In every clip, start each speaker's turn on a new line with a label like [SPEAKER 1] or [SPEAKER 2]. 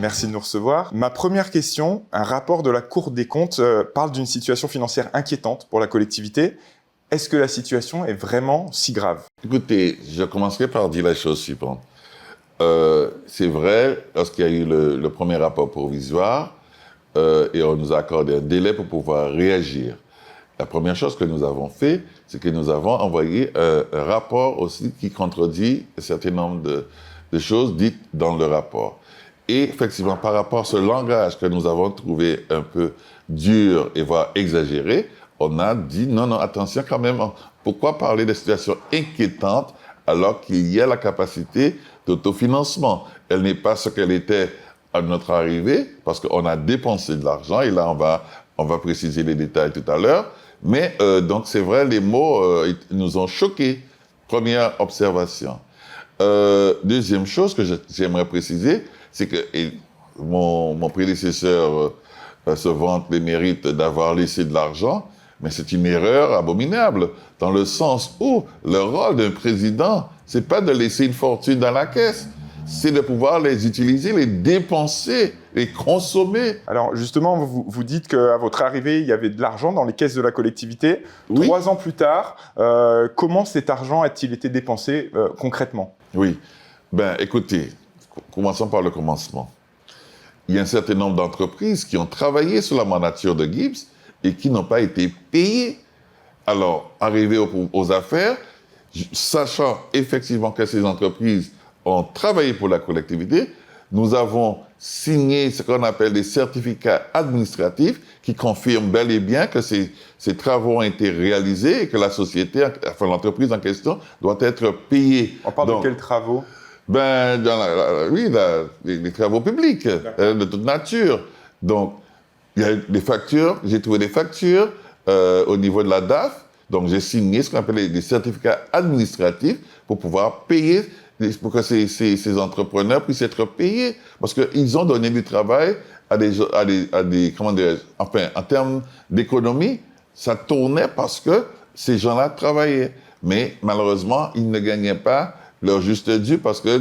[SPEAKER 1] merci de nous recevoir. Ma première question, un rapport de la Cour des comptes parle d'une situation financière inquiétante pour la collectivité. Est-ce que la situation est vraiment si grave?
[SPEAKER 2] Écoutez, je commencerai par dire la chose suivante. C'est vrai, lorsqu'il y a eu le premier rapport provisoire, et on nous a accordé un délai pour pouvoir réagir. La première chose que nous avons fait, c'est que nous avons envoyé un rapport aussi qui contredit un certain nombre de choses dites dans le rapport. Et effectivement, par rapport à ce langage que nous avons trouvé un peu dur et voire exagéré, on a dit non, attention quand même, pourquoi parler de situations inquiétantes alors qu'il y a la capacité d'autofinancement? Elle n'est pas ce qu'elle était à notre arrivée, parce qu'on a dépensé de l'argent, et là on va préciser les détails tout à l'heure, mais donc c'est vrai, les mots nous ont choqués. Première observation. Deuxième chose que j'aimerais préciser, c'est que mon prédécesseur se vante les mérites d'avoir laissé de l'argent, mais c'est une erreur abominable, dans le sens où le rôle d'un président, c'est pas de laisser une fortune dans la caisse, c'est de pouvoir les utiliser, les dépenser, les consommer.
[SPEAKER 1] Alors justement, vous dites qu'à votre arrivée, il y avait de l'argent dans les caisses de la collectivité.
[SPEAKER 2] Oui.
[SPEAKER 1] 3 ans plus tard, comment cet argent a-t-il été dépensé concrètement?
[SPEAKER 2] Oui. Ben, écoutez, commençons par le commencement. Il y a un certain nombre d'entreprises qui ont travaillé sur la mandature de Gibbs et qui n'ont pas été payées. Alors, arrivé aux affaires, sachant effectivement que ces entreprises ont travaillé pour la collectivité, nous avons signé ce qu'on appelle des certificats administratifs qui confirment bel et bien que ces travaux ont été réalisés et que la société, enfin l'entreprise en question, doit être payée.
[SPEAKER 1] On parle de quels travaux?
[SPEAKER 2] Ben, les travaux publics, de toute nature. Donc, il y a des factures, j'ai trouvé des factures au niveau de la DAF, donc j'ai signé ce qu'on appelle des certificats administratifs pour pouvoir payer, pour que ces entrepreneurs puissent être payés, parce qu'ils ont donné du travail à des comment dirais-je, enfin, en termes d'économie, ça tournait parce que ces gens-là travaillaient. Mais malheureusement, ils ne gagnaient pas leur juste dû parce que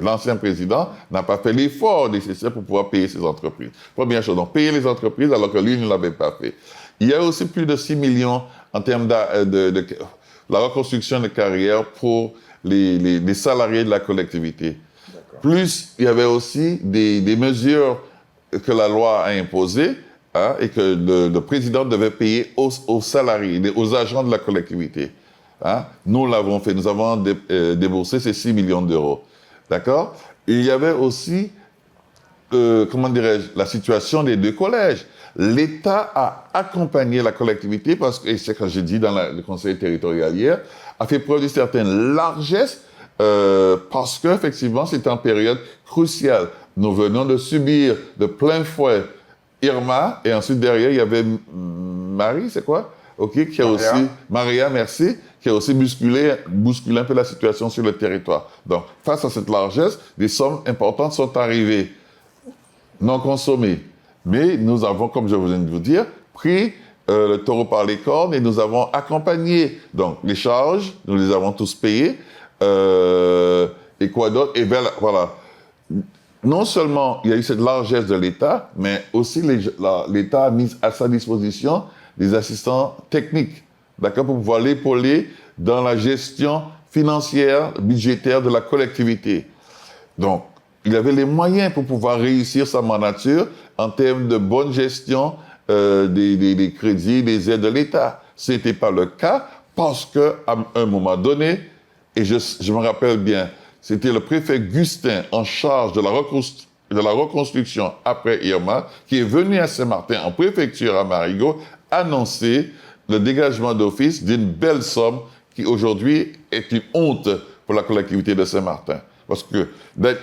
[SPEAKER 2] l'ancien président n'a pas fait l'effort nécessaire pour pouvoir payer ces entreprises. Première chose, donc payer les entreprises alors que lui ne l'avait pas fait. Il y a aussi plus de 6 millions en termes de la reconstruction de carrière pour les salariés de la collectivité. Plus, il y avait aussi des mesures que la loi a imposées et que le président devait payer aux salariés, aux agents de la collectivité. Nous l'avons fait, nous avons déboursé ces 6 millions d'euros. D'accord? Il y avait aussi, comment dirais-je, la situation des 2 collèges. L'État a accompagné la collectivité parce que, et c'est ce que j'ai dit dans le conseil territorial hier, a fait preuve d'une certaine largesse parce qu'effectivement, c'était en période cruciale. Nous venons de subir de plein fouet Irma, et ensuite derrière, il y avait Marie, c'est quoi? OK, qui a aussi, Maria, merci, qui a aussi bousculé un peu la situation sur le territoire. Donc, face à cette largesse, des sommes importantes sont arrivées, non consommées. Mais nous avons, comme je viens de vous dire, pris le taureau par les cornes et nous avons accompagné. Donc, les charges, nous les avons tous payées. Et quoi d'autre? Et bien, voilà. Non seulement il y a eu cette largesse de l'État, mais aussi l'État a mis à sa disposition des assistants techniques, d'accord, pour pouvoir l'épauler dans la gestion financière, budgétaire de la collectivité. Donc, il avait les moyens pour pouvoir réussir sa mandature en termes de bonne gestion des crédits, des aides de l'État. Ce n'était pas le cas parce qu'à un moment donné, et je me rappelle bien, c'était le préfet Gustin en charge de la reconstruction après Irma qui est venu à Saint-Martin en préfecture à Marigot annoncer le dégagement d'office d'une belle somme qui aujourd'hui est une honte pour la collectivité de Saint-Martin. Parce que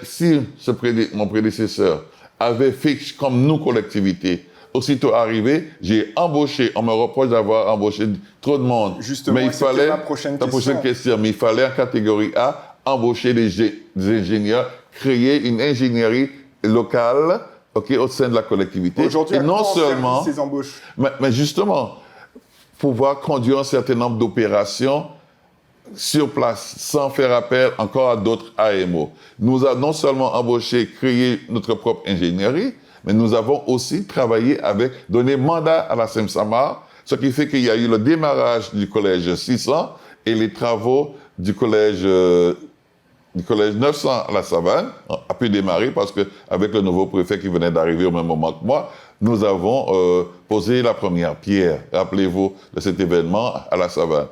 [SPEAKER 2] si mon prédécesseur avait fait comme nous, collectivité, aussitôt arrivé, j'ai embauché, on me reproche d'avoir embauché trop de monde.
[SPEAKER 1] Justement,
[SPEAKER 2] mais il fallait,
[SPEAKER 1] la prochaine
[SPEAKER 2] question, mais il fallait en catégorie A embaucher des ingénieurs, créer une ingénierie locale, au sein de la collectivité.
[SPEAKER 1] Aujourd'hui,
[SPEAKER 2] et non seulement
[SPEAKER 1] ces embauches.
[SPEAKER 2] Mais justement, pouvoir conduire un certain nombre d'opérations sur place, sans faire appel encore à d'autres AMO. Nous avons non seulement embauché, créé notre propre ingénierie, mais nous avons aussi travaillé avec, donné mandat à la SEM-SAMAR, ce qui fait qu'il y a eu le démarrage du collège 600 et les travaux du collège 900 à la Savane a pu démarrer parce qu'avec le nouveau préfet qui venait d'arriver au même moment que moi, nous avons posé la première pierre, rappelez-vous, de cet événement à la Savane.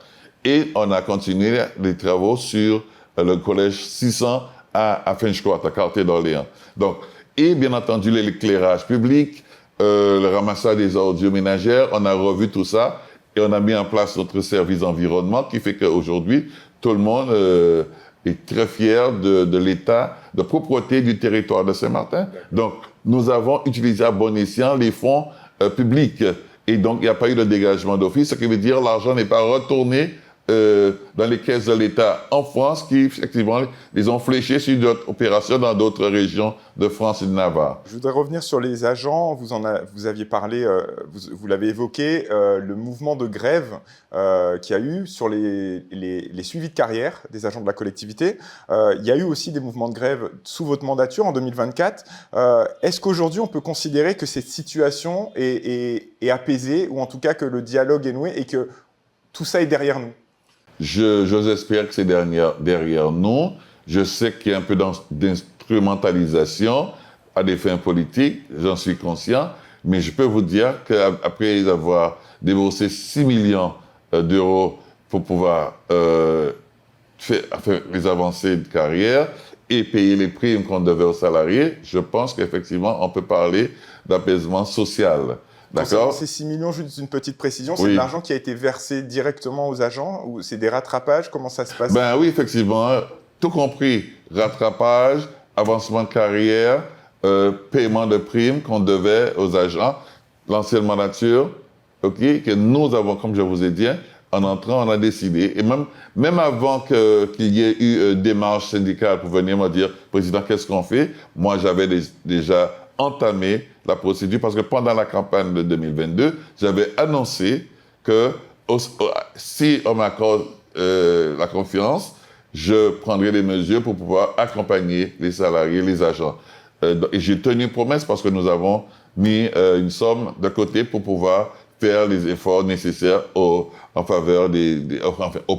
[SPEAKER 2] Et on a continué les travaux sur le collège 600 à French-Court, à quartier d'Orléans. Donc, et bien entendu, l'éclairage public, le ramassage des ordures ménagères, on a revu tout ça et on a mis en place notre service environnement qui fait qu'aujourd'hui, tout le monde est très fier de l'état de propreté du territoire de Saint-Martin. Donc, nous avons utilisé à bon escient les fonds publics. Et donc, il n'y a pas eu de dégagement d'office, ce qui veut dire que l'argent n'est pas retourné dans les caisses de l'État en France, qui effectivement les ont fléchés sur d'autres opérations dans d'autres régions de France et de Navarre.
[SPEAKER 1] Je voudrais revenir sur les agents. Vous aviez parlé, vous l'avez évoqué, le mouvement de grève qu'il y a eu sur les suivis de carrière des agents de la collectivité. Il y a eu aussi des mouvements de grève sous votre mandature en 2024. Est-ce qu'aujourd'hui on peut considérer que cette situation est apaisée, ou en tout cas que le dialogue est noué et que tout ça est derrière nous?
[SPEAKER 2] J'ose espérer que c'est derrière nous. Je sais qu'il y a un peu d'instrumentalisation à des fins politiques, j'en suis conscient, mais je peux vous dire qu'après avoir déboursé 6 millions d'euros pour pouvoir faire les avancées de carrière et payer les primes qu'on devait aux salariés, je pense qu'effectivement, on peut parler d'apaisement social. D'accord.
[SPEAKER 1] Ces 6 millions, juste une petite précision, c'est de l'argent qui a été versé directement aux agents ou c'est des rattrapages? Comment ça se passe?
[SPEAKER 2] Ben oui, effectivement, tout compris, rattrapage, avancement de carrière, paiement de primes qu'on devait aux agents, l'ancienne mandature, que nous avons, comme je vous ai dit, en entrant, on a décidé, et même avant qu'il y ait eu démarche syndicale pour venir me dire, Président, qu'est-ce qu'on fait? Moi, j'avais déjà entamé la procédure parce que pendant la campagne de 2022, j'avais annoncé que si on m'accorde la confiance, je prendrai des mesures pour pouvoir accompagner les salariés, les agents. Et j'ai tenu promesse parce que nous avons mis une somme de côté pour pouvoir faire les efforts nécessaires au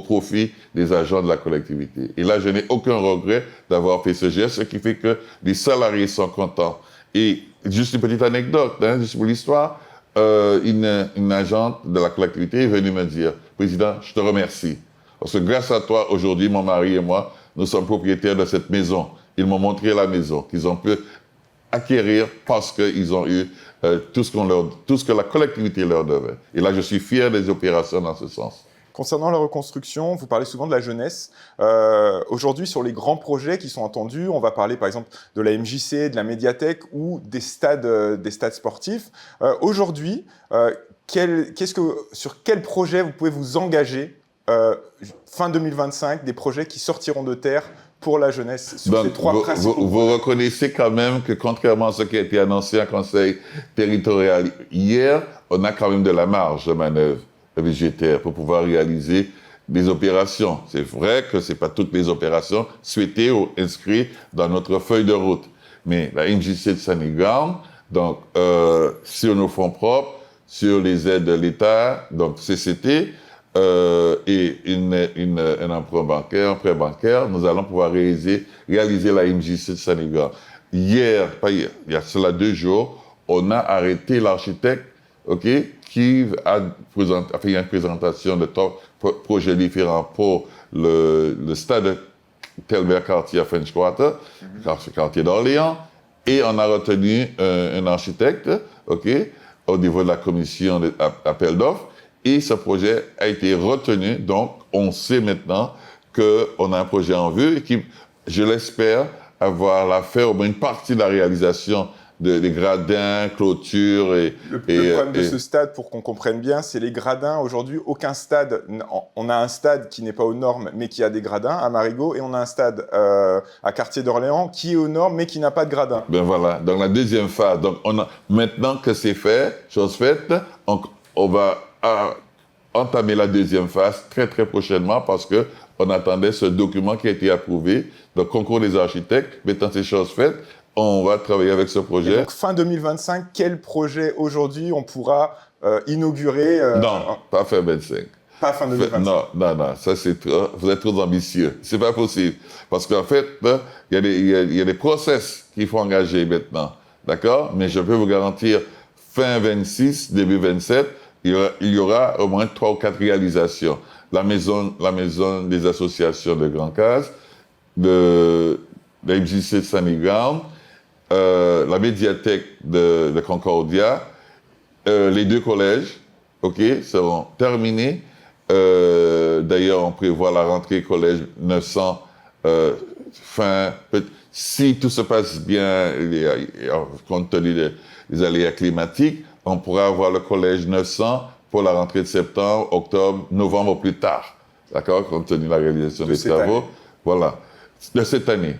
[SPEAKER 2] profit des agents de la collectivité. Et là, je n'ai aucun regret d'avoir fait ce geste, ce qui fait que les salariés sont contents. Et juste une petite anecdote, juste pour l'histoire, une agente de la collectivité est venue me dire, Président, je te remercie. Parce que grâce à toi, aujourd'hui, mon mari et moi, nous sommes propriétaires de cette maison. Ils m'ont montré la maison qu'ils ont pu acquérir parce qu'ils ont eu tout ce que la collectivité leur devait. Et là, je suis fier des opérations dans ce sens.
[SPEAKER 1] Concernant la reconstruction, vous parlez souvent de la jeunesse. Aujourd'hui, sur les grands projets qui sont entendus, on va parler par exemple de la MJC, de la médiathèque ou des stades sportifs. Aujourd'hui, sur quel projet vous pouvez vous engager fin 2025, des projets qui sortiront de terre pour la jeunesse sur ces trois principaux?
[SPEAKER 2] Vous reconnaissez quand même que contrairement à ce qui a été annoncé en conseil territorial hier, on a quand même de la marge de manœuvre budgétaire pour pouvoir réaliser des opérations. C'est vrai que ce n'est pas toutes les opérations souhaitées ou inscrites dans notre feuille de route. Mais la MJC de Saint-Nigan, donc sur nos fonds propres, sur les aides de l'État, donc CCT, et un emprunt bancaire, un prêt bancaire, nous allons pouvoir réaliser la MJC de Saint-Nigan. Hier, il y a cela 2 jours, on a arrêté l'architecte, qui a fait une présentation de 3 projets différents pour le stade Telbert-Cartier à French Quarter, quartier d'Orléans, et on a retenu un architecte, au niveau de la commission d'appel d'offres, et ce projet a été retenu, donc on sait maintenant qu'on a un projet en vue et qui, je l'espère, avoir fait au moins une partie de la réalisation des gradins, clôtures
[SPEAKER 1] Le problème de ce stade, pour qu'on comprenne bien, c'est les gradins. Aujourd'hui, aucun stade, on a un stade qui n'est pas aux normes, mais qui a des gradins, à Marigot, et on a un stade à Quartier d'Orléans qui est aux normes, mais qui n'a pas de gradins.
[SPEAKER 2] Ben voilà, donc la deuxième phase. Donc maintenant que c'est fait, chose faite, on va entamer la deuxième phase très très prochainement parce que on attendait ce document qui a été approuvé, le concours des architectes. Maintenant, ces choses faites, on va travailler avec ce projet.
[SPEAKER 1] Et donc, fin 2025, quel projet aujourd'hui on pourra inaugurer
[SPEAKER 2] Non, pas fin 25.
[SPEAKER 1] Pas fin 2025.
[SPEAKER 2] Non, ça c'est trop, vous êtes trop ambitieux. C'est pas possible. Parce qu'en fait, il y a des process qu'il faut engager maintenant. D'accord? Mais je peux vous garantir, fin 26, début 27, il y aura au moins 3 ou 4 réalisations. La maison des associations de Grand Case, la MJC de Sunnyground, la médiathèque de Concordia, les 2 collèges, OK, seront terminés. D'ailleurs, on prévoit la rentrée collège 900 si tout se passe bien, compte tenu des aléas climatiques, on pourra avoir le collège 900 pour la rentrée de septembre, octobre, novembre au plus tard. D'accord? Compte tenu de la réalisation des travaux. Voilà. De cette année.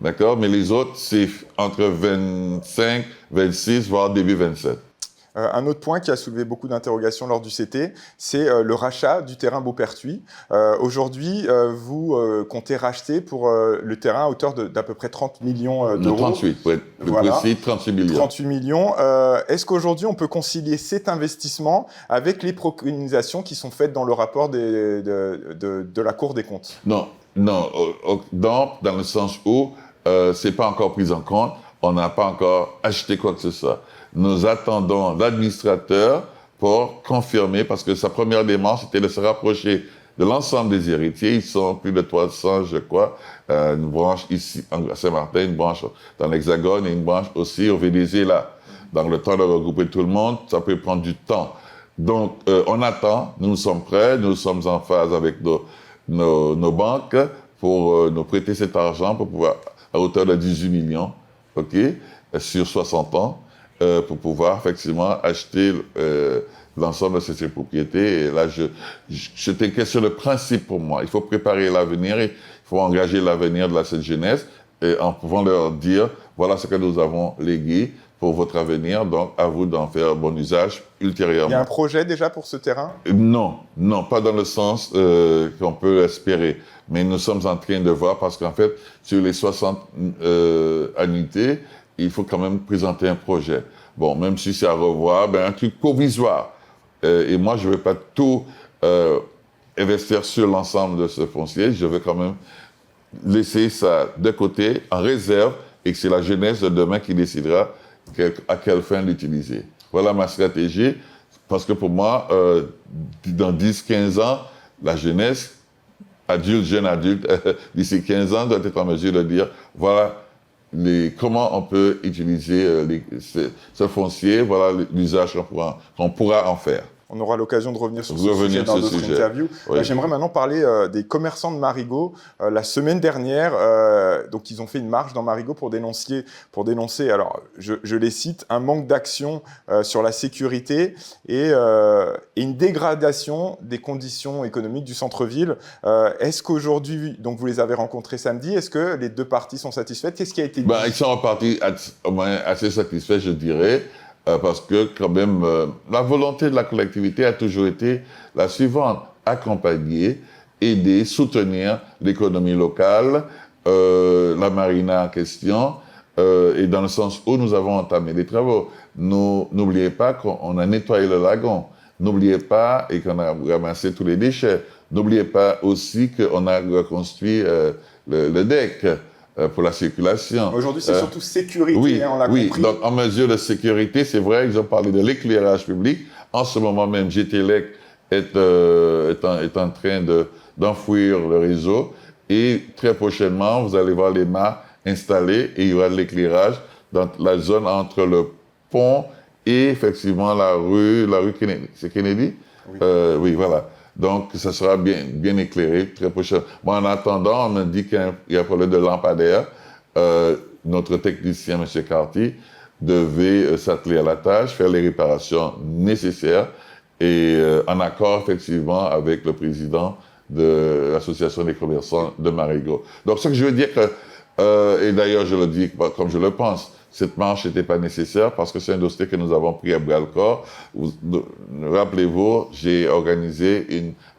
[SPEAKER 2] D'accord? Mais les autres, c'est entre 25, 26, voire début 27.
[SPEAKER 1] Un autre point qui a soulevé beaucoup d'interrogations lors du CT, c'est le rachat du terrain Beauperthuis. Aujourd'hui, vous comptez racheter pour le terrain à hauteur d'à peu près 30 millions d'euros.
[SPEAKER 2] 38, pour être plus précis, 38 millions.
[SPEAKER 1] 38 millions. Est-ce qu'aujourd'hui, on peut concilier cet investissement avec les préconisations qui sont faites dans le rapport de la Cour des comptes?
[SPEAKER 2] Non, dans le sens où ce n'est pas encore pris en compte, on n'a pas encore acheté quoi que ce soit. Nous attendons l'administrateur pour confirmer, parce que sa première démarche était de se rapprocher de l'ensemble des héritiers. Ils sont plus de 300, je crois. Une branche ici, à Saint-Martin, une branche dans l'Hexagone et une branche aussi au Venezuela. Dans le temps de regrouper tout le monde, ça peut prendre du temps. Donc, on attend, nous sommes prêts, nous sommes en phase avec nos banques pour nous prêter cet argent pour pouvoir, à hauteur de 18 millions, OK, sur 60 ans. Pour pouvoir effectivement acheter l'ensemble de ces propriétés. Et là, c'était une question de principe pour moi. Il faut préparer l'avenir, il faut engager l'avenir de cette jeunesse et en pouvant leur dire, voilà ce que nous avons légué pour votre avenir, donc à vous d'en faire bon usage ultérieurement.
[SPEAKER 1] Il y a un projet déjà pour ce terrain?
[SPEAKER 2] Non, pas dans le sens qu'on peut espérer. Mais nous sommes en train de voir, parce qu'en fait, sur les 60 annuités, il faut quand même présenter un projet. Bon, même si c'est à revoir, un truc provisoire. Et moi, je ne veux pas tout investir sur l'ensemble de ce foncier. Je veux quand même laisser ça de côté, en réserve, et que c'est la jeunesse de demain qui décidera à quelle fin l'utiliser. Voilà ma stratégie, parce que pour moi, dans 10-15 ans, la jeunesse, jeune adulte, d'ici 15 ans, doit être en mesure de dire, voilà, comment on peut utiliser ce foncier, voilà l'usage qu'on pourra en faire.
[SPEAKER 1] On aura l'occasion de revenir sur ce sujet dans d'autres interviews. Oui. J'aimerais maintenant parler des commerçants de Marigot. La semaine dernière, donc ils ont fait une marche dans Marigot pour dénoncer, alors je les cite, un manque d'action sur la sécurité et une dégradation des conditions économiques du centre-ville. Est-ce qu'aujourd'hui, donc vous les avez rencontrés samedi, est-ce que les 2 parties sont satisfaites? Qu'est-ce qui a été dit?
[SPEAKER 2] Ils sont repartis au moins assez satisfaits, je dirais. Parce que quand même, la volonté de la collectivité a toujours été la suivante: accompagner, aider, soutenir l'économie locale, la marina en question, et dans le sens où nous avons entamé les travaux. N'oubliez pas qu'on a nettoyé le lagon. N'oubliez pas et qu'on a ramassé tous les déchets. N'oubliez pas aussi qu'on a reconstruit le deck. Pour la circulation.
[SPEAKER 1] Aujourd'hui, c'est surtout sécurité, on l'a compris.
[SPEAKER 2] Donc en mesure de sécurité, c'est vrai, ils ont parlé de l'éclairage public. En ce moment même, GTLEC est en train d'enfouir le réseau. Et très prochainement, vous allez voir les mâts installés et il y aura de l'éclairage dans la zone entre le pont et effectivement la rue Kennedy. C'est Kennedy? Oui. Oui, voilà. Donc, ça sera bien éclairé très prochainement. Bon, en attendant, on me dit qu'il y a un problème de lampadaire. Notre technicien, M. Carty, devait s'atteler à la tâche, faire les réparations nécessaires et en accord, effectivement, avec le président de l'Association des commerçants de Marigot. Donc, ce que je veux dire, et d'ailleurs, je le dis comme je le pense, cette marche n'était pas nécessaire parce que c'est un dossier que nous avons pris à bras-le-corps. Rappelez-vous, j'ai organisé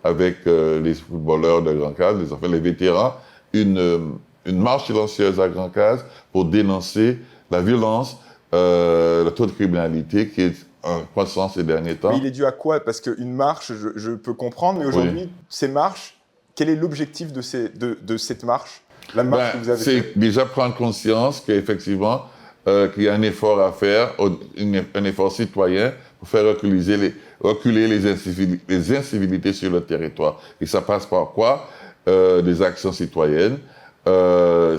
[SPEAKER 2] avec les footballeurs de Grand Case, les vétérans, une marche silencieuse à Grand Case pour dénoncer la violence, le taux de criminalité qui est en croissance ces derniers temps.
[SPEAKER 1] Mais il est dû à quoi? Parce qu'une marche, je peux comprendre, mais aujourd'hui, ces marches, quel est l'objectif de cette marche? La marche que vous avez faite?
[SPEAKER 2] C'est déjà prendre conscience qu'effectivement, qu'il y a un effort à faire, un effort citoyen pour faire reculer les incivilités sur le territoire. Et ça passe par quoi? Des actions citoyennes,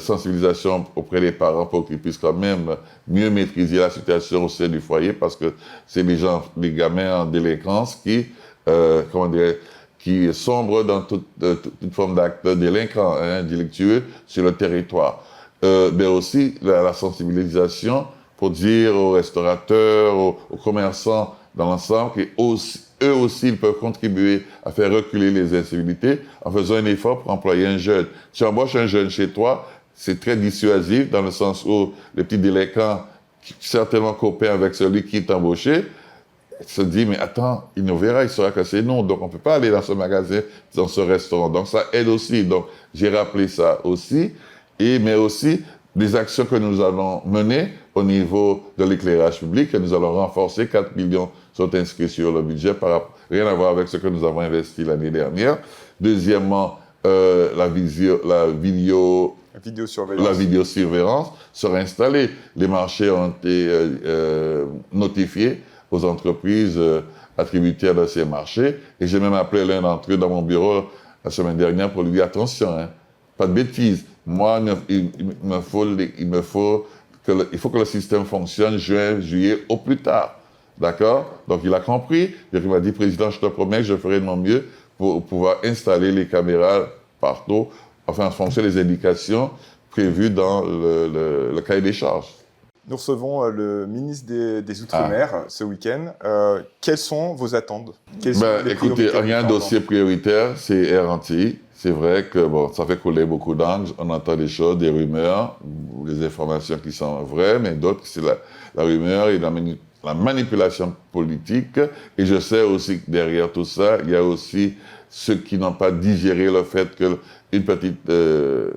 [SPEAKER 2] sensibilisation auprès des parents pour qu'ils puissent quand même mieux maîtriser la situation au sein du foyer, parce que c'est les gamins en délinquance qui sombrent dans toute forme d'actes délinquants, délictueux sur le territoire. Mais aussi la sensibilisation pour dire aux restaurateurs, aux commerçants dans l'ensemble qu'eux aussi ils peuvent contribuer à faire reculer les incivilités en faisant un effort pour employer un jeune. Tu embauches un jeune chez toi, c'est très dissuasif dans le sens où le petit délinquant, certainement copain avec celui qui est embauché, se dit, mais attends, il nous verra, il saura que c'est non, donc on ne peut pas aller dans ce magasin, dans ce restaurant. Donc ça aide aussi. Donc j'ai rappelé ça aussi, mais aussi des actions que nous allons mener au niveau de l'éclairage public, que nous allons renforcer. 4 millions sont inscrits sur le budget, rien à voir avec ce que nous avons investi l'année dernière. Deuxièmement, la vidéosurveillance sera installée. Les marchés ont été notifiés aux entreprises attributaires de ces marchés. Et j'ai même appelé l'un d'entre eux dans mon bureau la semaine dernière pour lui dire attention, pas de bêtises. Moi, il faut que le système fonctionne juin, juillet au plus tard. D'accord? Donc il a compris. Il m'a dit, Président, je te promets que je ferai de mon mieux pour pouvoir installer les caméras partout, enfin en fonction des indications prévues dans le cahier des charges.
[SPEAKER 1] Nous recevons le ministre des Outre-mer ce week-end. Quelles sont vos attentes?
[SPEAKER 2] Écoutez, il y a un dossier prioritaire, c'est Air Antilles. C'est vrai que ça fait couler beaucoup d'encre. On entend des choses, des rumeurs, des informations qui sont vraies, mais d'autres, c'est la rumeur et la manipulation politique. Et je sais aussi que derrière tout ça, il y a aussi ceux qui n'ont pas digéré le fait qu'une petite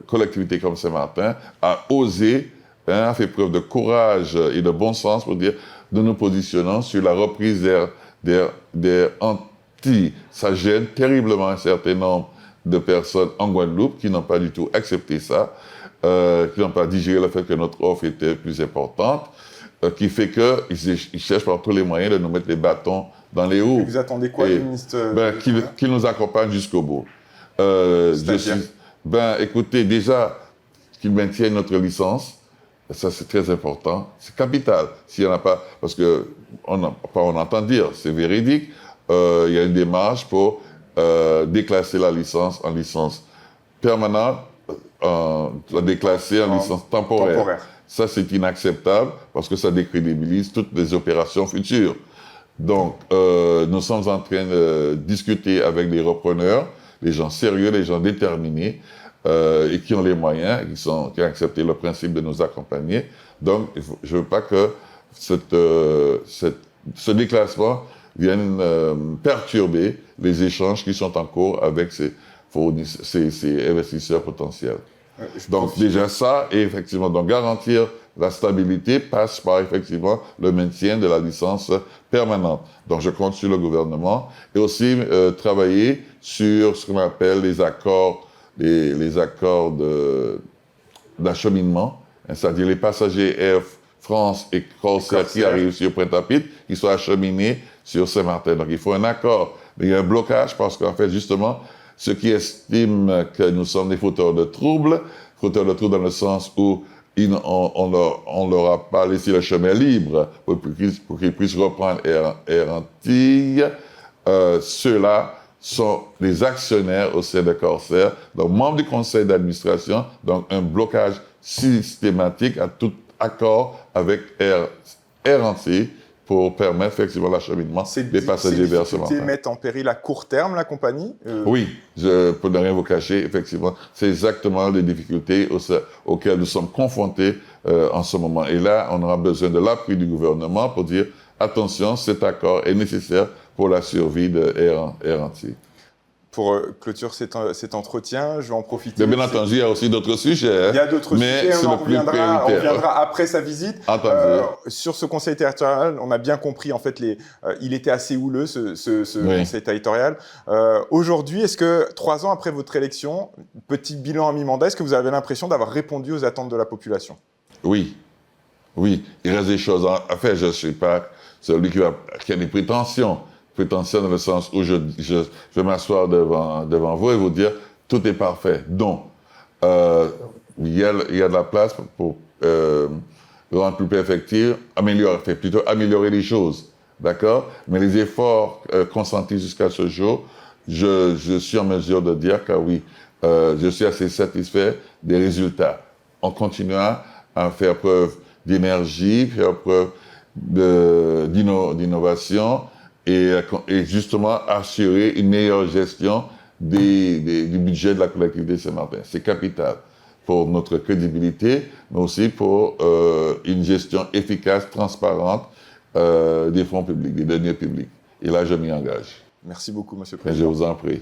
[SPEAKER 2] collectivité comme Saint-Martin a osé, a fait preuve de courage et de bon sens pour dire nous nous positionnons sur la reprise des Antilles. Ça gêne terriblement un certain nombre de personnes en Guadeloupe qui n'ont pas du tout accepté ça, qui n'ont pas digéré le fait que notre offre était plus importante, qui fait qu'ils cherchent par tous les moyens de nous mettre les bâtons dans les roues.
[SPEAKER 1] Et vous attendez quoi du ministre?
[SPEAKER 2] Qu'il nous accompagne jusqu'au bout. Écoutez, déjà, qu'il maintienne notre licence. Ça, c'est très important. C'est capital. S'il n'y en a pas, parce qu'on entend dire, c'est véridique, il y a une démarche pour déclasser la licence en licence permanente, la déclasser en licence temporaire. Ça, c'est inacceptable parce que ça décrédibilise toutes les opérations futures. Donc, nous sommes en train de discuter avec les repreneurs, les gens sérieux, les gens déterminés, et qui ont les moyens, qui ont accepté le principe de nous accompagner. Donc, je ne veux pas que ce déclassement vienne perturber les échanges qui sont en cours avec ces investisseurs potentiels. Donc, déjà ça, et effectivement, donc garantir la stabilité passe par effectivement le maintien de la licence permanente. Donc, je compte sur le gouvernement et aussi travailler sur ce qu'on appelle les accords d'acheminement, c'est-à-dire les passagers Air France et Corsair qui arrivent sur Pointe-à-Pitre, qui sont acheminés sur Saint-Martin. Donc il faut un accord. Mais il y a un blocage parce qu'en fait, justement, ceux qui estiment que nous sommes des fauteurs de troubles dans le sens où on ne leur a pas laissé le chemin libre pour qu'ils puissent reprendre Air Antilles, ceux-là sont des actionnaires au sein de Corsair, donc membres du conseil d'administration, donc un blocage systématique à tout accord avec Air Antilles pour permettre effectivement l'acheminement des passagers vers ce
[SPEAKER 1] difficultés mettent en péril à court terme la compagnie
[SPEAKER 2] Oui, pour ne rien vous cacher, effectivement, c'est exactement les difficultés auxquelles nous sommes confrontés en ce moment. Et là, on aura besoin de l'appui du gouvernement pour dire attention, cet accord est nécessaire pour la survie de Air Antilles.
[SPEAKER 1] Pour clôturer cet entretien, je vais en profiter.
[SPEAKER 2] Mais bien entendu, il y a aussi d'autres sujets.
[SPEAKER 1] Il y a d'autres sujets, on reviendra après sa visite. Sur ce conseil territorial, on a bien compris, en fait, il était assez houleux, ce conseil territorial. Aujourd'hui, est-ce que 3 ans après votre élection, petit bilan à mi-mandat, est-ce que vous avez l'impression d'avoir répondu aux attentes de la population?
[SPEAKER 2] Oui, il reste des choses à faire. Je ne suis pas celui qui a des prétentions dans le sens où je vais m'asseoir devant vous et vous dire tout est parfait. Donc, il y a de la place pour rendre plus perfectif, améliorer les choses, d'accord? Mais les efforts consentis jusqu'à ce jour, je suis en mesure de dire que oui, je suis assez satisfait des résultats. On continuera à faire preuve d'énergie, faire preuve d'innovation, et justement assurer une meilleure gestion du budget de la collectivité de Saint-Martin. C'est capital pour notre crédibilité, mais aussi pour une gestion efficace, transparente des fonds publics, des deniers publics. Et là, je m'y engage.
[SPEAKER 1] Merci beaucoup, Monsieur le Président.
[SPEAKER 2] Et je vous en prie.